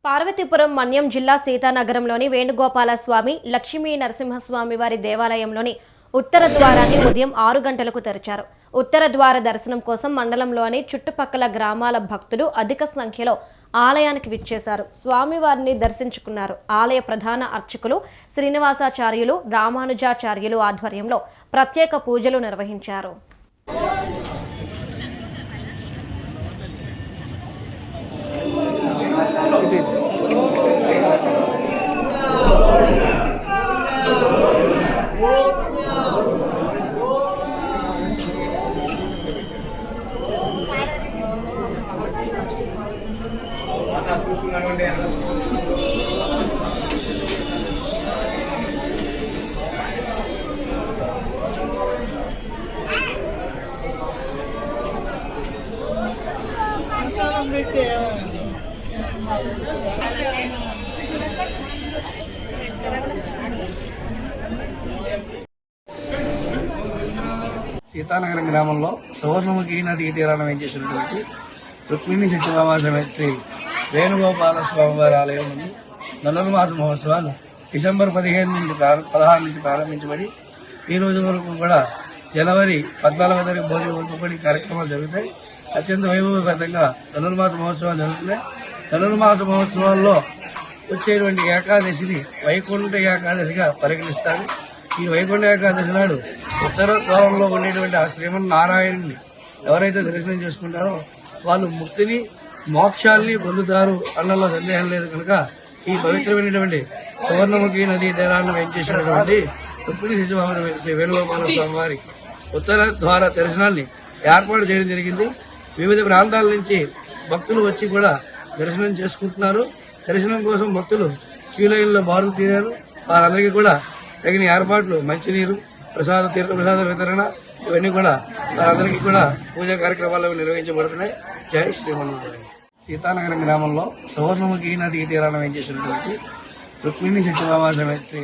పార్వతీపురం మన్యం జిల్లా సీతానగరంలోని వేణుగోపాలస్వామి లక్ష్మీ నరసింహస్వామి వారి దేవాలయంలోని ఉత్తర ద్వారాన్ని ఉదయం 6 గంటలకు తెరిచారు. ఉత్తర ద్వార దర్శనం కోసం మండలంలోని చుట్టుపక్కల గ్రామాల భక్తులు అధిక సంఖ్యలో ఆలయానికి విచ్చేశారు. స్వామివారిని దర్శించుకున్నారు. ఆలయ ప్రధాన అర్చకులు శ్రీనివాసాచార్యులు రామానుజాచార్యులు ఆధ్వర్యంలో ప్రత్యేక పూజలు నిర్వహించారు. సీతానగరం గ్రామంలో సువర్ణముఖి నది తీరాన వేయించేసినటువంటి రుక్మిణి సత్యభామ శ్రీ వేణుగోపాల స్వామివారి ఆలయం నుండి ధనుర్మాస మహోత్సవాలు డిసెంబర్ 16 నుంచి 16 నుంచి ప్రారంభించబడి ఈ రోజు వరకు కూడా జనవరి 14వ తారీఖు భోజన వరకు కార్యక్రమాలు జరుగుతాయి. అత్యంత వైభవపేతంగా ధనుర్మాస మహోత్సవాలు జరుగుతున్నాయి. ధనుర్మాస మహోత్సవాల్లో వచ్చేటువంటి ఏకాదశిని వైకుంఠ ఏకాదశిగా పరిగణిస్తారు. ఈ వైకుంఠ ఏకాదశి నాడు ఉత్తర ద్వారంలో ఉండేటువంటి ఆ శ్రీమన్నారాయణుని ఎవరైతే దర్శనం చేసుకుంటారో వాళ్ళు ముక్తిని మోక్షాల్ని పొందుతారు అన్నలో సందేహం లేదు. కనుక ఈ పవిత్రమైనటువంటి సువర్ణముఖి నదీ తీరాన్ని వేయించేసినటువంటి రుక్మిణి సత్యభామ శ్రీ వేణుగోపాల స్వామి వారి ఉత్తర ద్వార దర్శనాన్ని ఏర్పాటు చేయడం జరిగింది. వివిధ ప్రాంతాల నుంచి భక్తులు వచ్చి కూడా దర్శనం చేసుకుంటున్నారు. దర్శనం కోసం భక్తులు క్యూ లైన్లో బారులు తీరారు. వారందరికీ కూడా తగిన ఏర్పాట్లు మంచినీరు తీర్థ ప్రసాద వితరణ ఇవన్నీ కూడా వారందరికీ కూడా పూజా కార్యక్రమాలు నిర్వహించబడుతున్నాయి. జై శ్రీమన్నారాయణ. సీతానగరం గ్రామంలో సువర్ణముఖి నది తీరాన వేయించేసినటువంటి రుక్మిణి సత్యభామ శ్రీ